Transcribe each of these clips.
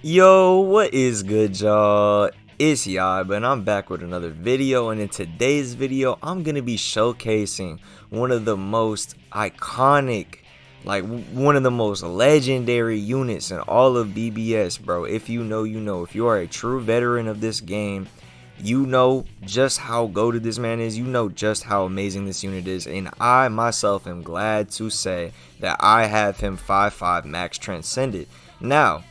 Yo, what is good, y'all? It's Yab, and I'm back with another video, and in today's video, I'm gonna be showcasing one of the most iconic, like one of the most legendary units in all of BBS, bro. If you know, you know. If you are a true veteran of this game, you know just how goated this man is. You know just how amazing this unit is, and I myself am glad to say that I have him 5/5 max transcended. Now,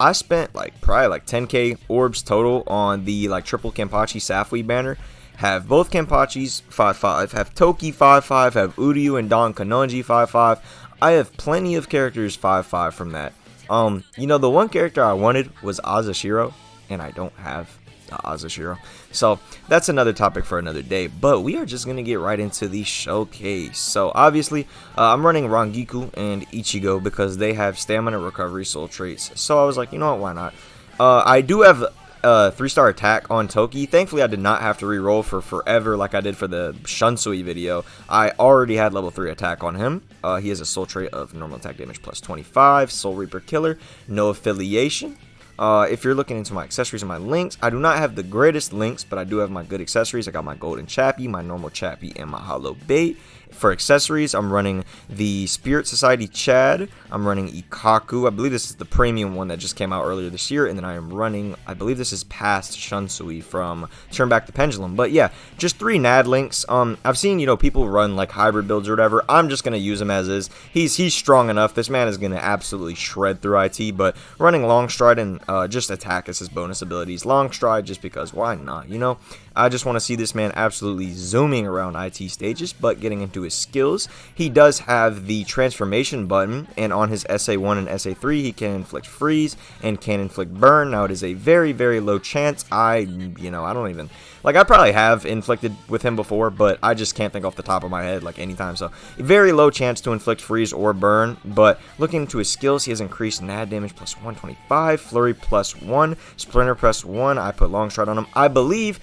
I spent probably 10k orbs total on the triple Kenpachi Safui banner. Have both Kenpachis 5/5, have Toki 5/5, have Uryu and Don Kanonji 5/5. I have plenty of characters 5/5 from that. You know, the one character I wanted was Azashiro, and I don't have Azashiro. So that's another topic for another day, but we are just going to get right into the showcase. So obviously, I'm running Rangiku and Ichigo because they have stamina recovery soul traits. So I was like, you know what, why not? I do have 3-star attack on Toki. Thankfully, I did not have to re-roll for forever like I did for the Shunsui video. I already had level 3 attack on him. He has a soul trait of normal attack damage plus 25, Soul Reaper Killer, no affiliation. If you're looking into my accessories and my links, I do not have the greatest links, but I do have my good accessories. I got my golden chappy, my normal chappy, and my hollow bait. For accessories, I'm running the Spirit Society Chad. I'm running Ikaku. I believe this is the premium one that just came out earlier this year. And then I am running, I believe this is past Shunsui from Turn Back the Pendulum. But yeah, just 3 NAD links. I've seen, you know, people run like hybrid builds or whatever. I'm just going to use him as is. He's strong enough. This man is going to absolutely shred through IT. But running Long Stride and just attack as his bonus abilities. Long Stride just because why not, you know? I just want to see this man absolutely zooming around IT stages, but getting into his skills. He does have the transformation button, and on his SA1 and SA3, he can inflict freeze and can inflict burn. Now, it is a very, very low chance. I don't even, I probably have inflicted with him before, but I just can't think off the top of my head, anytime. So, very low chance to inflict freeze or burn, but looking into his skills, he has increased NAD damage plus 125, Flurry plus 1, Splinter plus 1. I put Long Stride on him. I believe,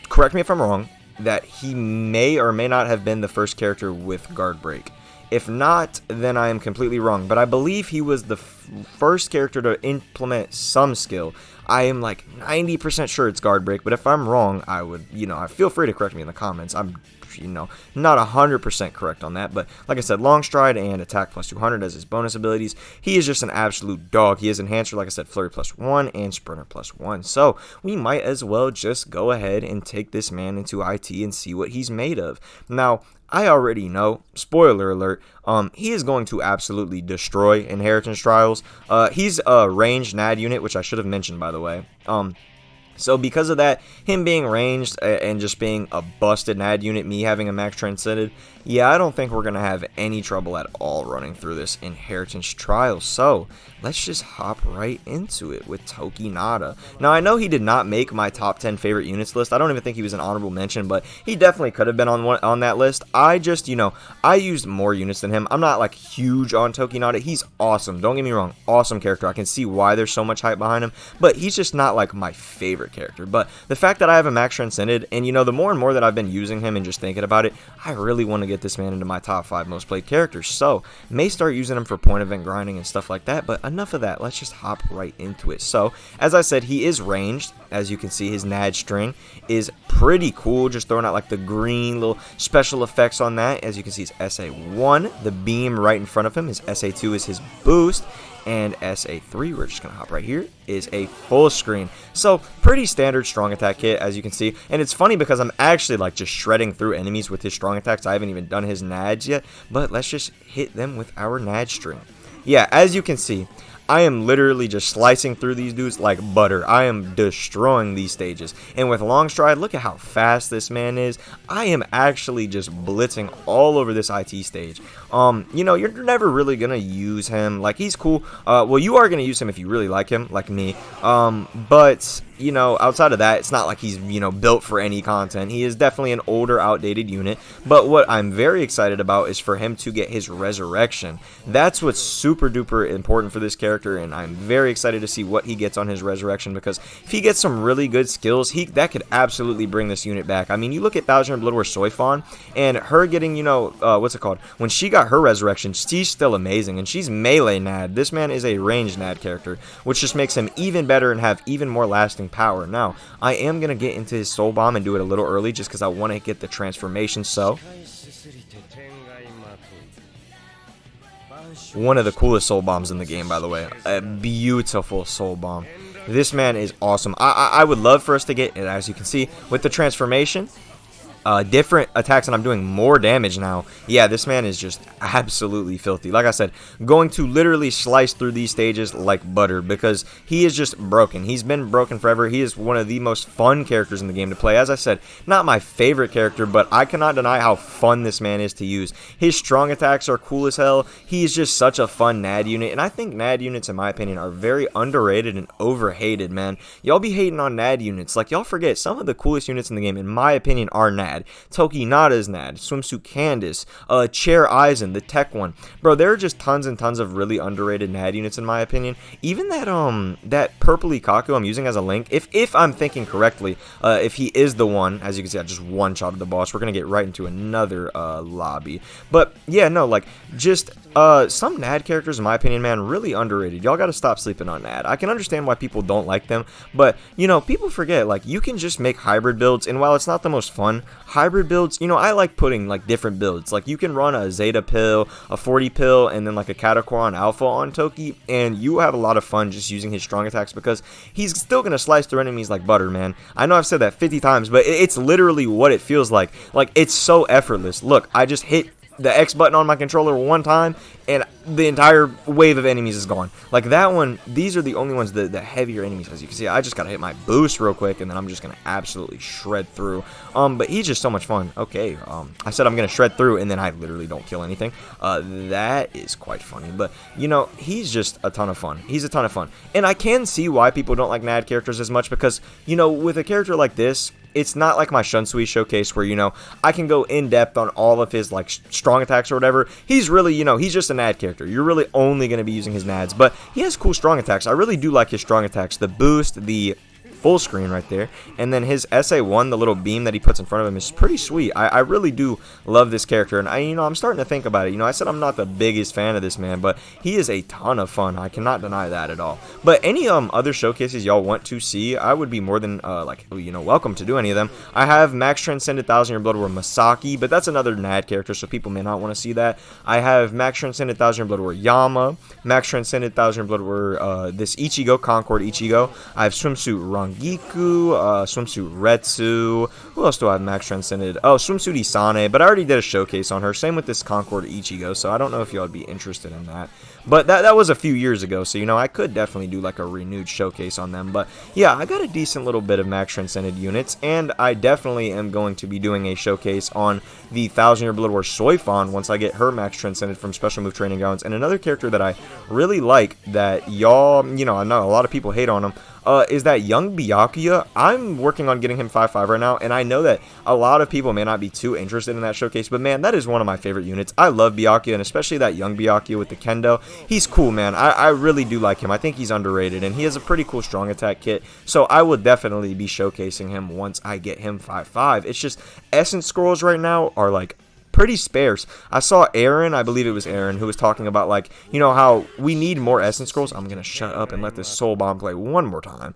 correct me if I'm wrong, that he may or may not have been the first character with guard break. If not, then I am completely wrong, but I believe he was the first character to implement some skill. I am 90% sure it's guard break, but if I'm wrong, I would, I feel free to correct me in the comments. I'm not 100% correct on that, but like I said, Long Stride and attack plus 200 as his bonus abilities. He is just an absolute dog. He is enhancer, like I said, Flurry plus 1 and Sprinter plus 1. So we might as well just go ahead and take this man into IT and see what he's made of. Now, I already know, spoiler alert, he is going to absolutely destroy Inheritance Trials. He's a ranged NAD unit, which I should have mentioned, by the way. So because of that, him being ranged and just being a busted NAD unit, me having a max transcended, yeah, I don't think we're going to have any trouble at all running through this Inheritance Trial. So let's just hop right into it with TOKINADA. Now, I know he did not make my top 10 favorite units list. I don't even think he was an honorable mention, but he definitely could have been on that list. I just, I used more units than him. I'm not huge on TOKINADA. He's awesome. Don't get me wrong. Awesome character. I can see why there's so much hype behind him, but he's just not my favorite character. But the fact that I have a max transcended, and the more and more that I've been using him and just thinking about it, I really want to get this man into my top 5 most played characters. So may start using him for point event grinding and stuff like that, but enough of that. Let's just hop right into it. So as I said, he is ranged. As you can see, his NAD string is pretty cool, just throwing out the green little special effects on that. As you can see, it's SA1, the beam right in front of him. His SA2 is his boost, and SA3, we're just going to hop right here, is a full screen. So pretty standard strong attack kit, as you can see. And it's funny because I'm actually just shredding through enemies with his strong attacks. I haven't even done his NADs yet, but let's just hit them with our NAD string. Yeah, as you can see, I am literally just slicing through these dudes like butter. I am destroying these stages. And with Long Stride, look at how fast this man is. I am actually just blitzing all over this IT stage. You're never really going to use him. He's cool. Well, you are going to use him if you really like him, like me. But outside of that, it's not like he's, built for any content. He is definitely an older, outdated unit. But what I'm very excited about is for him to get his resurrection. That's what's super duper important for this character, and I'm very excited to see what he gets on his resurrection, because if he gets some really good skills, that could absolutely bring this unit back. I mean, you look at Thousand Blood War Soifon, and her getting, what's it called? When she got got her resurrection. She's still amazing, and she's melee nad. This man is a ranged nad character, which just makes him even better and have even more lasting power. Now, I am going to get into his soul bomb and do it a little early just because I want to get the transformation. So, one of the coolest soul bombs in the game, by the way. A beautiful soul bomb. This man is awesome. I would love for us to get, as you can see, with the transformation, different attacks, and I'm doing more damage now. Yeah, this man is just absolutely filthy. Like I said, going to literally slice through these stages like butter because he is just broken. He's been broken forever. He is one of the most fun characters in the game to play. As I said, not my favorite character, but I cannot deny how fun this man is to use. His strong attacks are cool as hell. He is just such a fun nad unit, and I think nad units, in my opinion, are very underrated and overhated, man. Y'all be hating on nad units. Like, y'all forget some of the coolest units in the game, in my opinion, are nad. TOKINADA's nad, Swimsuit Candace, Chair Aizen, the tech one. Bro, there are just tons and tons of really underrated nad units in my opinion. Even that purpley Kaku I'm using as a link, if I'm thinking correctly, if he is the one, as you can see, I just one-shotted the boss. We're gonna get right into another lobby. But yeah, no, like, just some nad characters, in my opinion, man, really underrated. Y'all gotta stop sleeping on nad. I can understand why people don't like them, but, you know, people forget, like, you can just make hybrid builds, and while it's not the most fun, hybrid builds, you know, I like putting, like, different builds. Like, you can run a Zeta pill, a 40 pill, and then, like, a Catacrown Alpha on Toki, and you have a lot of fun just using his strong attacks because he's still gonna slice through enemies like butter, man. I know I've said that 50 times, but it's literally what it feels like. Like, it's so effortless. Look, I just hit the X button on my controller one time and the entire wave of enemies is gone. Like that one, these are the only ones, the heavier enemies. As you can see, I just gotta hit my boost real quick and then I'm just gonna absolutely shred through. But he's just so much fun. Okay, I said I'm gonna shred through and then I literally don't kill anything. That is quite funny, but you know, he's just a ton of fun. He's a ton of fun, and I can see why people don't like nad characters as much because, you know, with a character like this, it's not like my Shunsui showcase where, you know, I can go in depth on all of his, like, strong attacks or whatever. He's really, you know, he's just a nad character. You're really only going to be using his nads, but he has cool strong attacks. I really do like his strong attacks. The boost, the full screen right there, and then his SA1, the little beam that he puts in front of him, is pretty sweet. I really do love this character, and I'm starting to think about it. You know, I said I'm not the biggest fan of this man, but he is a ton of fun. I cannot deny that at all. But any other showcases y'all want to see, I would be more than welcome to do any of them. I have Max Transcended 1000 Year Blood War Masaki, but that's another nad character, so people may not want to see that. I have Max Transcended 1000 Year Blood War Yama, Max Transcended 1000 Year Blood War this Ichigo, Concord Ichigo. I have Swimsuit Rangiku, Swimsuit Retsu. Who else do I have Max Transcended? Oh, Swimsuit Isane, but I already did a showcase on her. Same with this Concord Ichigo, so I don't know if y'all would be interested in that. But that was a few years ago, so, you know, I could definitely do, like, a renewed showcase on them. But, yeah, I got a decent little bit of Max Transcended units, and I definitely am going to be doing a showcase on the 1000 Year Blood War Soifon once I get her Max Transcended from Special Move Training Grounds. And another character that I really like that y'all, you know, I know a lot of people hate on him, is that young Byakuya. I'm working on getting him 5-5 right now, and I know that a lot of people may not be too interested in that showcase, but man, that is one of my favorite units. I love Byakuya, and especially that young Byakuya with the Kendo. He's cool, man. I really do like him. I think he's underrated, and he has a pretty cool strong attack kit, so I will definitely be showcasing him once I get him 5-5. It's just Essence Scrolls right now are like pretty sparse. I saw Aaron, I believe it was Aaron, who was talking about, like, you know, how we need more Essence Scrolls. I'm gonna shut up and let this Soul Bomb play one more time.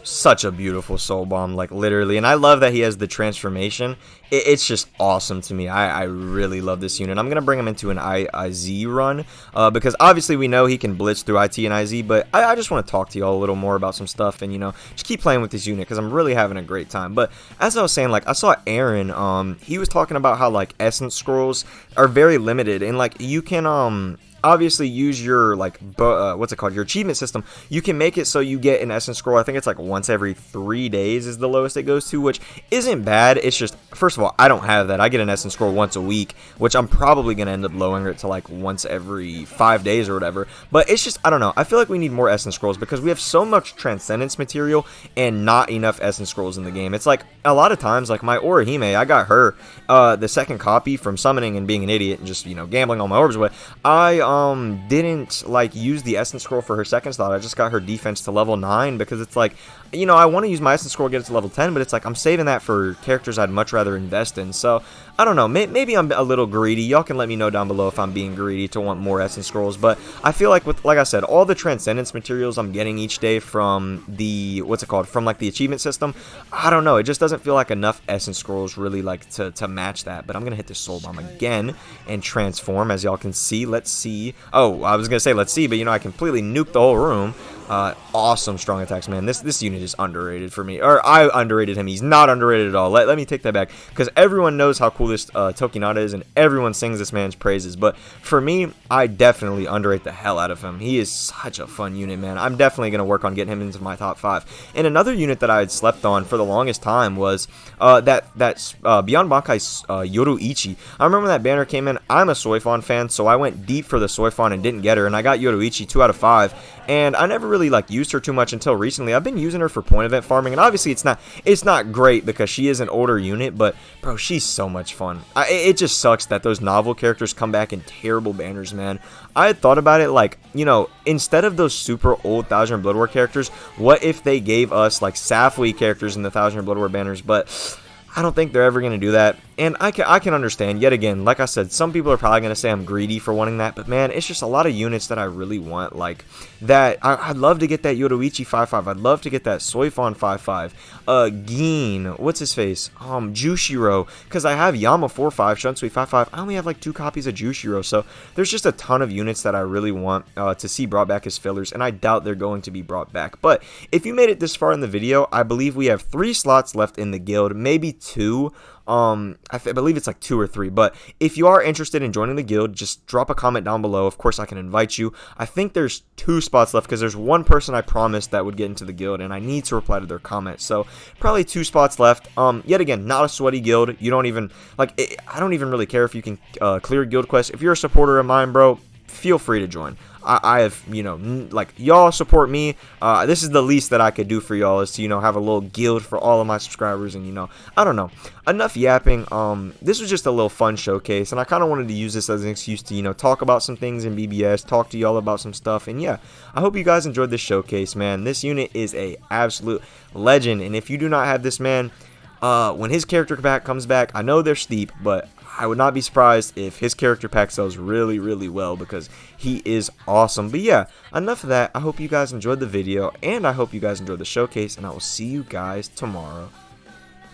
Such a beautiful Soul Bomb, like, literally, and I love that he has the transformation. It's just awesome to me. I really love this unit. I'm gonna bring him into an IZ run because obviously we know he can blitz through IT and IZ, but I just want to talk to y'all a little more about some stuff and, you know, just keep playing with this unit because I'm really having a great time. But as I was saying, like, I saw Aaron, he was talking about how, like, Essence Scrolls are very limited, and, like, you can obviously use your, like, what's it called, your achievement system. You can make it so you get an Essence Scroll. I think it's like once every 3 days is the lowest it goes to, which isn't bad. It's just, first of all, I don't have that. I get an Essence Scroll once a week, which I'm probably gonna end up lowering it to like once every 5 days or whatever. But it's just, I don't know, I feel like we need more Essence Scrolls because we have so much Transcendence material and not enough Essence Scrolls in the game. It's like a lot of times, like my Orihime, I got her the second copy from summoning and being an idiot and just, you know, gambling on my orbs. But I didn't like use the essence scroll for her second slot. I just got her defense to level 9 because it's like, you know, I want to use my essence scroll to get it to level 10, but it's like I'm saving that for characters I'd much rather invest in. So I don't know, maybe I'm a little greedy. Y'all can let me know down below if I'm being greedy to want more essence scrolls, but I feel like with, like I said, all the transcendence materials I'm getting each day from the, what's it called, from like the achievement system, I don't know, it just doesn't feel like enough essence scrolls really like to match that. But I'm gonna hit this soul bomb again and transform, as y'all can see. Let's see. Oh, I was gonna say let's see, but you know, I completely nuked the whole room. Awesome strong attacks, man. This unit is underrated for me, or I underrated him. He's not underrated at all. Let me take that back, because everyone knows how cool this Tokinada is, and everyone sings this man's praises. But for me, I definitely underrate the hell out of him. He is such a fun unit, man. I'm definitely gonna work on getting him into my top 5. And another unit that I had slept on for the longest time was that Beyond Bankai's Yoruichi. I remember when that banner came in. I'm a Soifon fan, so I went deep for the Soifon and didn't get her, and I got Yoruichi 2 out of 5. And I never really like used her too much until recently. I've been using her for point event farming, and obviously it's not great because she is an older unit, but bro, she's so much fun. It just sucks that those novel characters come back in terrible banners, man. I had thought about it, like, you know, instead of those super old 1000 Blood War characters, what if they gave us like CFYOW characters in the 1000 Blood War banners? But I don't think they're ever going to do that, and I can understand. Yet again, like I said, some people are probably going to say I'm greedy for wanting that, but man, it's just a lot of units that I really want, like that. I'd love to get that Yoruichi 5/5. I'd love to get that Soifon 5/5. Gin, what's his face? Jushiro, because I have Yama 4/5, Shunsui 5/5. I only have like 2 copies of Jushiro, so there's just a ton of units that I really want to see brought back as fillers, and I doubt they're going to be brought back. But if you made it this far in the video, I believe we have 3 slots left in the guild, maybe 2. I believe it's like 2 or 3, but if you are interested in joining the guild, just drop a comment down below. Of course, I can invite you. I think there's 2 spots left because there's one person I promised that would get into the guild, and I need to reply to their comment. So probably 2 spots left. Yet again, not a sweaty guild. You don't even like I don't even really care if you can clear guild quests. If you're a supporter of mine, bro, feel free to join. I have, you know, like, y'all support me. This is the least that I could do for y'all, is to, you know, have a little guild for all of my subscribers. And, you know, I don't know, enough yapping. This was just a little fun showcase, and I kind of wanted to use this as an excuse to, you know, talk about some things in BBS, talk to y'all about some stuff. And yeah, I hope you guys enjoyed this showcase, man. This unit is a absolute legend, and if you do not have this man, when his character pack comes back, I know they're steep, but I would not be surprised if his character pack sells really, really well, because he is awesome. But yeah, enough of that. I hope you guys enjoyed the video, and I hope you guys enjoyed the showcase, and I will see you guys tomorrow.